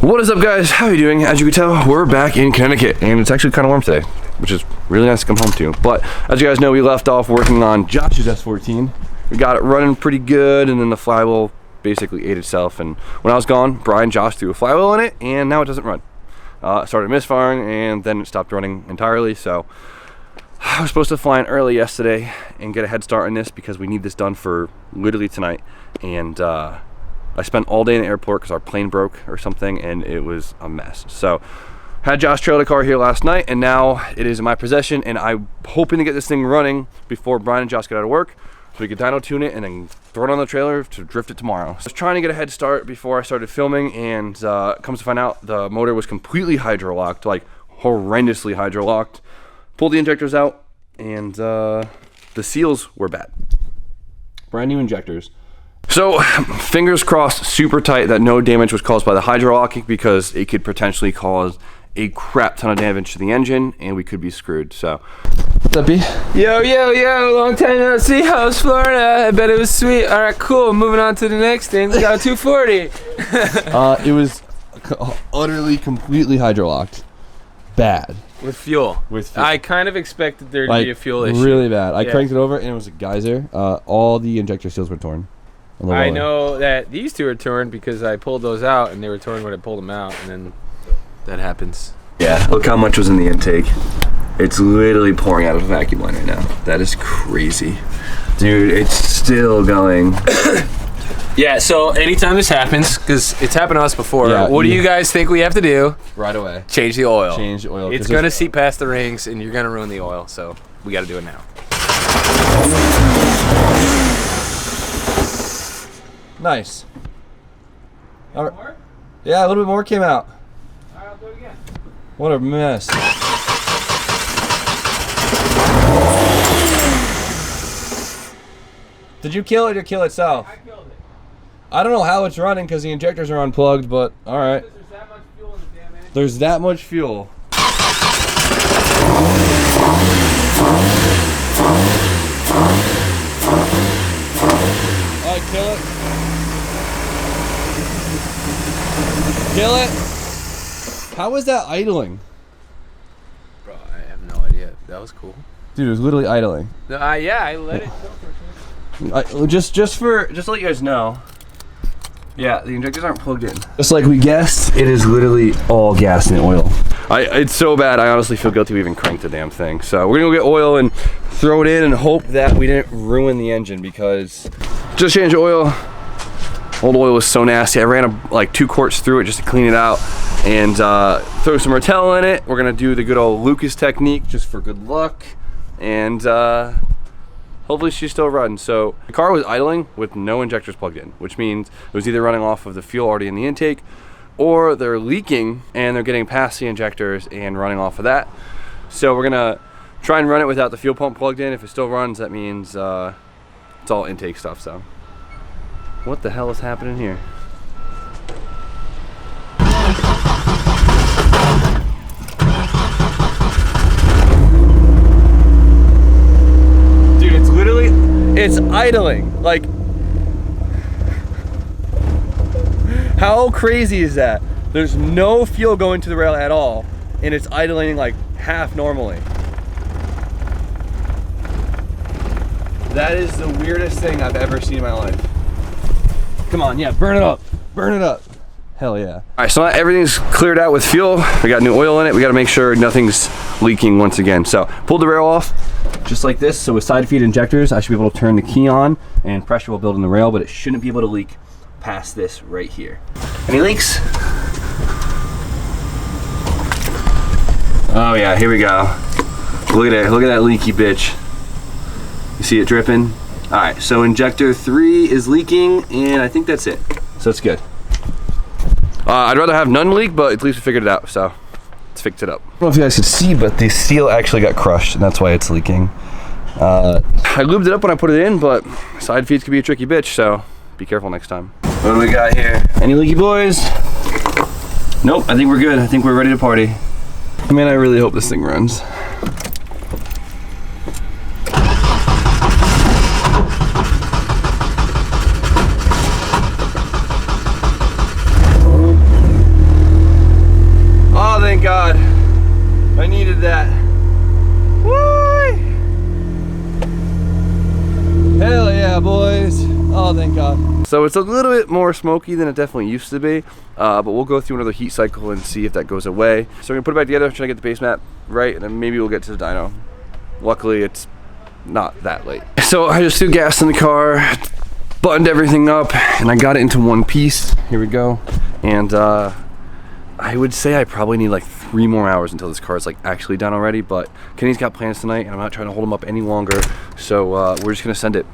What is up, guys? How are you doing? As you can tell, we're back in Connecticut, and it's actually kind of warm today, which is really nice to come home to. But as you guys know, we left off working on Josh's S14. We got it running pretty good, and then the flywheel basically ate itself. And when I was gone, Josh threw a flywheel in it, and now it doesn't run. It started misfiring, and then it stopped running entirely. So I was supposed to fly in early yesterday and get a head start on this because we need this done for literally tonight. And I spent all day in the airport because our plane broke or something, and it was a mess. So had Josh trail the car here last night, and now it is in my possession, and I'm hoping to get this thing running before Brian and Josh get out of work so we can dyno tune it and then throw it on the trailer to drift it tomorrow. So I was trying to get a head start before I started filming, and comes to find out the motor was completely hydro-locked, like horrendously hydro-locked. Pulled the injectors out, and the seals were bad. Brand new injectors. So, fingers crossed, super tight that no damage was caused by the hydro-locking, because it could potentially cause a crap ton of damage to the engine, and we could be screwed. So, what's up, B? Yo, long time no see. How's Florida? I bet it was sweet. All right, cool. Moving on to the next thing. We got a 240. It was utterly, completely hydro-locked. Bad. With fuel. I kind of expected there to be a fuel issue. Really bad. I cranked it over, and it was a geyser. All the injector seals were torn. I know that these two are torn because I pulled those out, and they were torn when I pulled them out, and then that happens. Yeah, look how much was in the intake. It's literally pouring out of a vacuum line right now. That is crazy. Dude, it's still going. Yeah, so anytime this happens, because it's happened to us before, what do you guys think we have to do? Right away. Change the oil. Change the oil. It's going to seep past the rings, and you're going to ruin the oil, so we got to do it now. Nice. All right. More? Yeah, a little bit more came out. All right, I'll do it again. What a mess. Did you kill it or kill itself? I killed it. I don't know how it's running because the injectors are unplugged, but all right. There's that much fuel in the damn engine. There's that much fuel. All right, kill it. Kill it. How was that idling? Bro, I have no idea. That was cool. Dude, it was literally idling. No, yeah, I let it go for a second. Just to let you guys know. Yeah, the injectors aren't plugged in. Just like we guessed, it is literally all gas and oil. It's so bad, I honestly feel guilty we even cranked the damn thing. So we're gonna go get oil and throw it in and hope that we didn't ruin the engine, because just changed the oil. Old oil was so nasty. I ran like 2 quarts through it just to clean it out and throw some Martell in it. We're gonna do the good old Lucas technique just for good luck, and hopefully she still runs. So the car was idling with no injectors plugged in, which means it was either running off of the fuel already in the intake, or they're leaking and they're getting past the injectors and running off of that. So we're gonna try and run it without the fuel pump plugged in. If it still runs, that means it's all intake stuff. So what the hell is happening here? Dude, it's idling. Like, how crazy is that? There's no fuel going to the rail at all, and it's idling like half normally. That is the weirdest thing I've ever seen in my life. Come on, yeah, burn it up. Burn it up. Hell yeah. All right, so now everything's cleared out with fuel. We got new oil in it. We got to make sure nothing's leaking once again. So pulled the rail off just like this. So with side feed injectors, I should be able to turn the key on and pressure will build in the rail, but it shouldn't be able to leak past this right here. Any leaks? Oh yeah, here we go. Look at that leaky bitch. You see it dripping? All right, so injector 3 is leaking, and I think that's it. So it's good. I'd rather have none leak, but at least we figured it out, so let's fix it up. I don't know if you guys can see, but the seal actually got crushed, and that's why it's leaking. I lubed it up when I put it in, but side feeds can be a tricky bitch, so be careful next time. What do we got here? Any leaky boys? Nope, I think we're good. I think we're ready to party. Man, I really hope this thing runs. needed that. Woo! Hell yeah, boys. Oh, thank God. So it's a little bit more smoky than it definitely used to be, but we'll go through another heat cycle and see if that goes away. So we're gonna put it back together, try to get the base map right, and then maybe we'll get to the dyno. Luckily, it's not that late. So I just threw gas in the car, buttoned everything up, and I got it into one piece. Here we go. And I would say I probably need like 3 more hours until this car is like actually done already, but Kenny's got plans tonight and I'm not trying to hold him up any longer. So we're just gonna send it.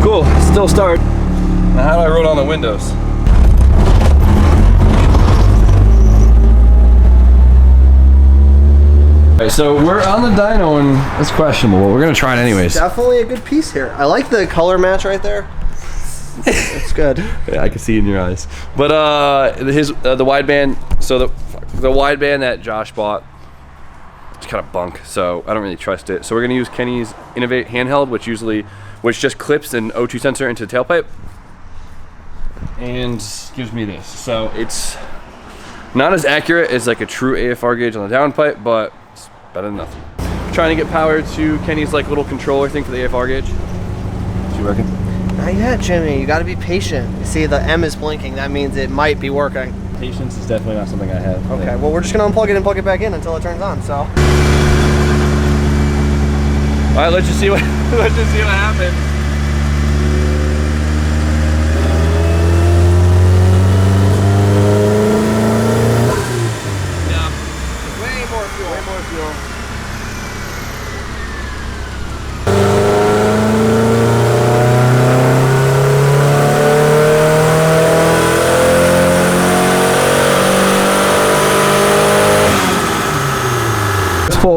Cool, still start. Now how do I roll down the windows? Alright, so we're on the dyno and it's questionable, but we're gonna try it anyways. Definitely a good piece here. I like the color match right there. It's good. Yeah, I can see it in your eyes. But the wideband, so the wideband that Josh bought, it's kind of bunk, so I don't really trust it. So we're gonna use Kenny's Innovate handheld, which just clips an O2 sensor into the tailpipe and gives me this. So it's not as accurate as like a true AFR gauge on the downpipe, but it's better than nothing. Trying to get power to Kenny's like little controller thing for the AFR gauge. What you reckon? Not yet, Jimmy. You gotta be patient. You see the M is blinking. That means it might be working. Patience is definitely not something I have. Okay, well we're just gonna unplug it and plug it back in until it turns on, so. All right, let's just see what happens. Yeah. Way more fuel. Way more fuel.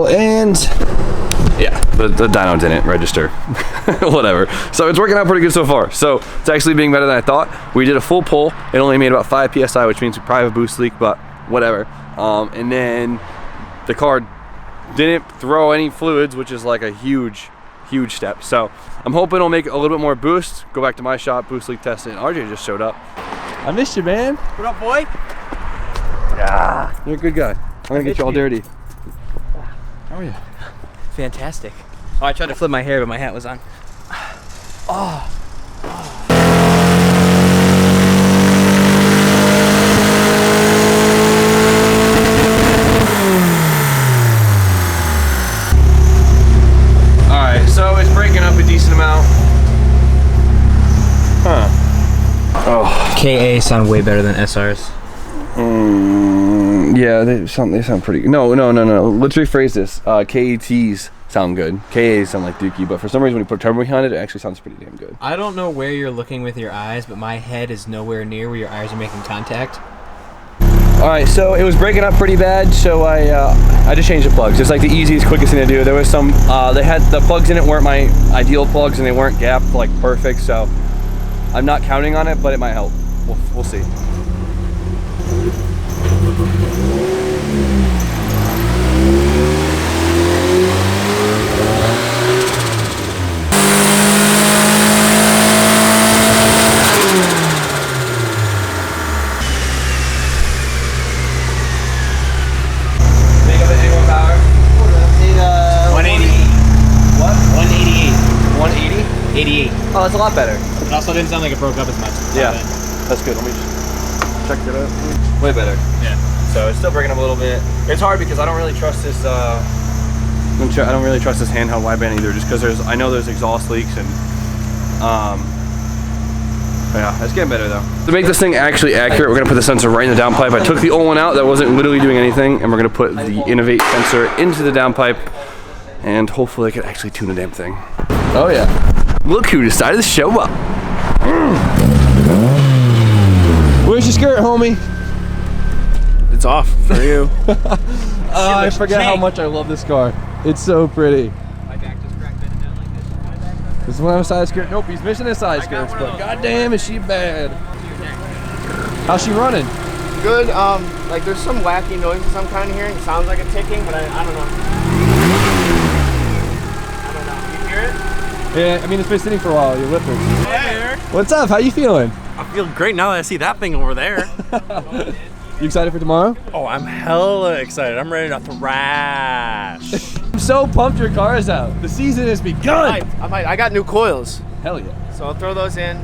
And yeah, the dyno didn't register. Whatever. So it's working out pretty good so far. So it's actually being better than I thought. We did a full pull. It only made about 5 psi, which means we probably have a boost leak, but whatever. And then the car didn't throw any fluids, which is like a huge step. So I'm hoping it'll make a little bit more boost. Go back to my shop, boost leak test it. And RJ just showed up. I missed you, man. What up, boy? Yeah. You're a good guy. I'm gonna get you all dirty. How are you? Fantastic. Oh, I tried to flip my hair, but my hat was on. Oh. Alright, so it's breaking up a decent amount. Huh. Oh. KA sound way better than SRs. Yeah, they sound pretty good. No. Let's rephrase this. KETs sound good. KAs sound like dookie, but for some reason when you put a turbo behind it, it actually sounds pretty damn good. I don't know where you're looking with your eyes, but my head is nowhere near where your eyes are making contact. Alright, so it was breaking up pretty bad, so I just changed the plugs. It's like the easiest, quickest thing to do. There was some, they had, the plugs in it weren't my ideal plugs and they weren't gapped like perfect, so I'm not counting on it, but it might help. We'll see. Oh, that's a lot better. It also didn't sound like it broke up as much. Yeah, that's good. Let me just check that out. Way better. Yeah. So it's still breaking up a little bit. It's hard because I don't really trust this. I don't really trust this handheld wideband either, just because I know there's exhaust leaks and yeah, it's getting better though. To make this thing actually accurate, we're gonna put the sensor right in the downpipe. I took the old one out that wasn't literally doing anything, and we're gonna put the Innovate sensor into the downpipe, and hopefully I can actually tune the damn thing. Oh yeah. Look who decided to show up. Where's your skirt, homie? It's off for you. I forget how much I love this car. It's so pretty. My back just cracked bending down like this. Does one have a side skirt? Nope, he's missing his side skirts, but goddamn is she bad. How's she running? Good. Like there's some wacky noises I'm kind of hearing. It sounds like a ticking, but I don't know. I don't know. You hear it? Yeah, I mean it's been sitting for a while. Your lip hurts. Hey. What's up? How you feeling? I feel great now that I see that thing over there. You excited for tomorrow? Oh, I'm hella excited. I'm ready to thrash. I'm so pumped your car is out. The season has begun. I got new coils, Hell yeah. so I'll throw those in.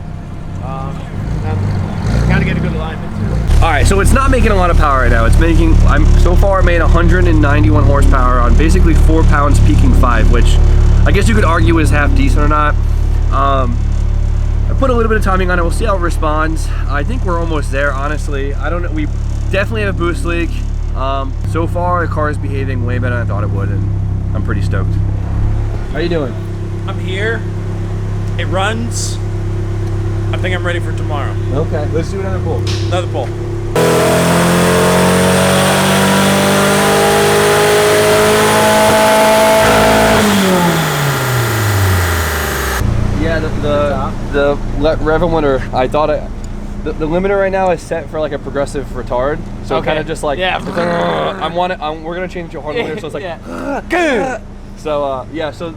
Gotta get a good alignment too. All right, so it's not making a lot of power right now. It's making, so far made 191 horsepower on basically 4 pounds peaking 5, which I guess you could argue is half decent or not. I put a little bit of timing on it. We'll see how it responds. I think we're almost there, honestly. I don't know. We definitely have a boost leak. So far, the car is behaving way better than I thought it would, and I'm pretty stoked. How you doing? I'm here. It runs. I think I'm ready for tomorrow. Okay, let's do another pull. Another pull. Yeah, the rev limiter, I thought the limiter right now is set for like a progressive retard, so Okay. kind of just like we're gonna change it to a hard limiter, so it's like so yeah, so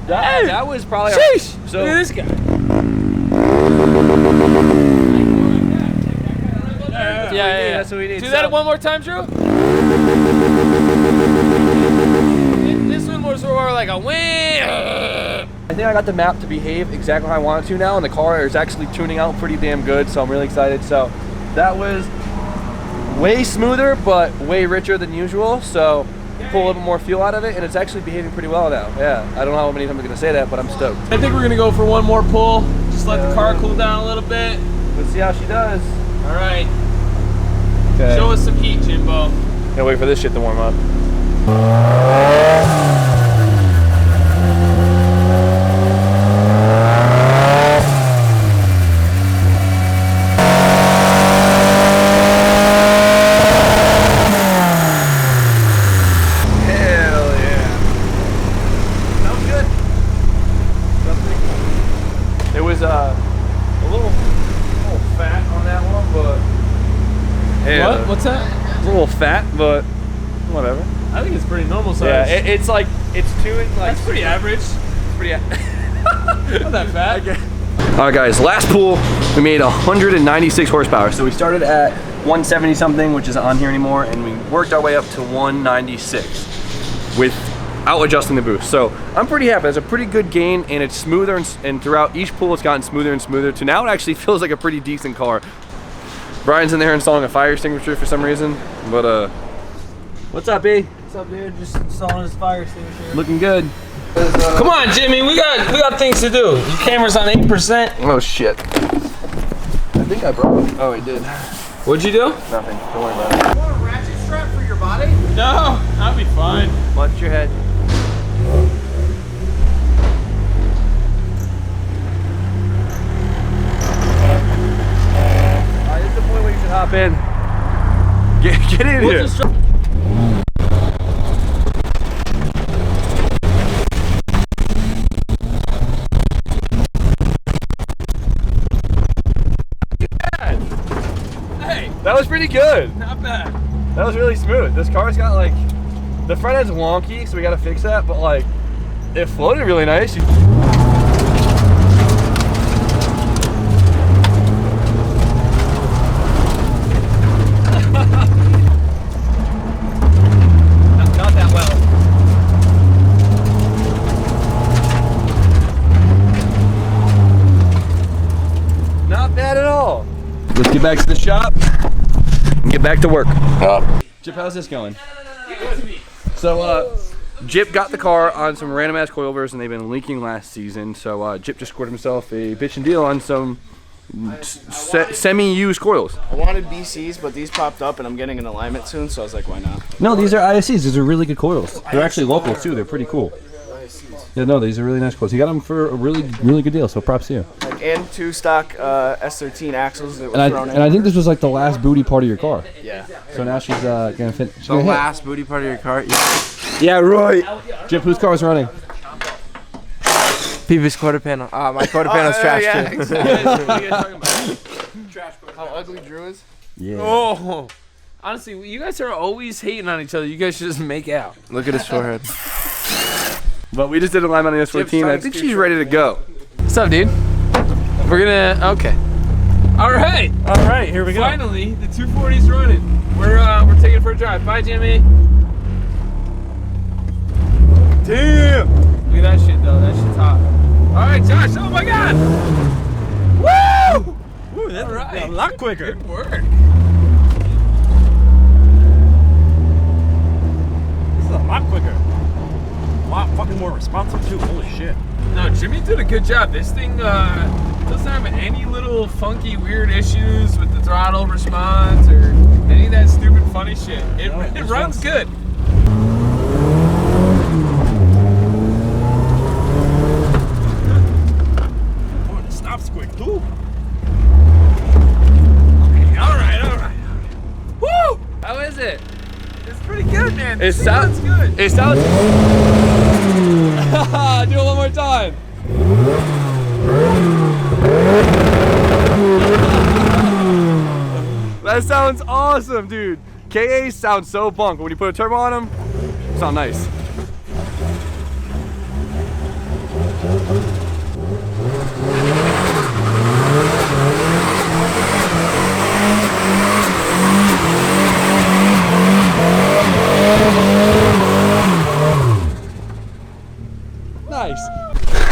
that was probably so Look at this guy. Yeah. That's what we need. Do that one more time, Drew. This one was more like a win. I think I got the map to behave exactly how I want it to now, and the car is actually tuning out pretty damn good, so I'm really excited. So that was way smoother, but way richer than usual, so pull a little bit more fuel out of it, and it's actually behaving pretty well now. Yeah, I don't know how many times I'm gonna say that, but I'm stoked. I think we're gonna go for one more pull. Just let the car cool down a little bit. Let's see how she does. All right. Okay. Show us some heat, Jimbo. Can't wait for this shit to warm up. What's that? It's a little fat, but whatever. I think it's pretty normal size. Yeah, it's like, it's tuned like... That's pretty average. It's pretty... Not that fat. Okay. All right, guys, last pool, we made 196 horsepower. So we started at 170 something, which isn't on here anymore, and we worked our way up to 196 without adjusting the boost. So I'm pretty happy. It's a pretty good gain, and it's smoother, and throughout each pool, it's gotten smoother and smoother to now it actually feels like a pretty decent car. Brian's in there installing a fire extinguisher for some reason, but what's up, B? What's up, dude? Just installing his fire extinguisher. Looking good. Come on, Jimmy. We got things to do. Your camera's on 8%. Oh shit. I think I broke it. Oh, I did. What'd you do? Nothing. Don't worry about it. You want a ratchet strap for your body? No, I'll be fine. Watch your head. This is the point where you should hop in. Get in here. Hey, That was pretty good. not bad. That was really smooth. This car's got like, the front end's wonky, so we gotta fix that, but like, it floated really nice. Not that well. Not bad at all. Let's get back to the shop and get back to work. Jip, how's this going? So, Jip got the car on some random ass coilovers, and they've been leaking last season. So, Jip just scored himself a bitchin' deal on some semi-used coils. I wanted BCs, but these popped up, and I'm getting an alignment soon, so I was like, why not? No, these are ISCs. These are really good coils. They're actually local too. They're pretty cool. Yeah, no, these are really nice coils. You got them for a really good deal. So props to you. And 2 stock S13 axles that were And thrown in. I think this was like the last booty part of your car. Yeah. So now she's gonna fit. The last booty part of your car? Yeah, right. Jip, whose car is running? Peevish quarter panel. My quarter panel's trash too. How ugly Drew is? Yeah. Oh, honestly, you guys are always hating on each other. You guys should just make out. Look at his forehead. But we just did a line on the S14. I think she's ready to go. What's up, dude? We're gonna, okay. All right. All right, here we go. Finally, the 240's running. We're taking it for a drive. Bye, Jimmy. Damn. Look at that shit though. That shit's hot. All right, Josh. Oh my God. Woo! Ooh, that's All right. a lot quicker. Good work. This is a lot quicker. A lot fucking more responsive too. Holy shit. No, Jimmy did a good job. This thing doesn't have any little funky, weird issues with the throttle response or any of that stupid, funny shit. It runs good. Oh, it stops quick too. All right. Woo! How is it? It's pretty good, man. It sounds good. It sounds. Do it one more time. That sounds awesome, dude. KA sounds so bunk. When you put a turbo on them, it sounds nice. Nice.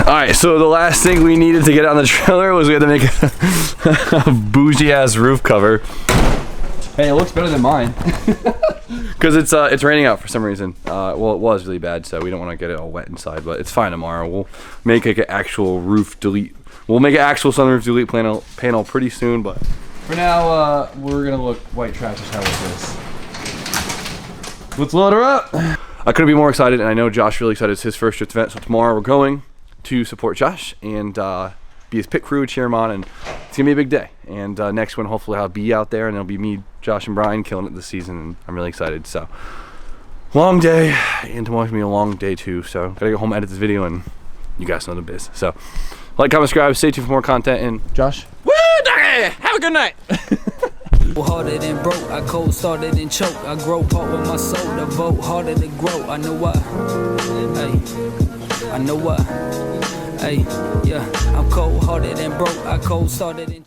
All right, so the last thing we needed to get on the trailer was we had to make a bougie ass roof cover. Hey, it looks better than mine. Because it's raining out for some reason. Well, it was really bad, so we don't want to get it all wet inside, but it's fine tomorrow. We'll make like an actual roof delete. We'll make an actual sunroof delete panel pretty soon, but for now, we're gonna look white trash as hell with this. Let's load her up. I couldn't be more excited, and I know Josh really excited. It's his first Drifts event, so tomorrow we're going to support Josh and be his pit crew, cheer him on, and it's gonna be a big day. And next one, hopefully I'll be out there, and it'll be me, Josh, and Brian killing it this season, and I'm really excited. So, long day, and tomorrow's gonna be a long day too, so gotta go home, edit this video, and you guys know the biz. So, like, comment, subscribe, stay tuned for more content, and Josh? Woo, doggy! Have a good night! Harder than broke, I cold started and choke. I grow part with my soul, the vote harder to grow. I know what, hey, I know what, hey, yeah. I'm cold hearted and broke, I cold started and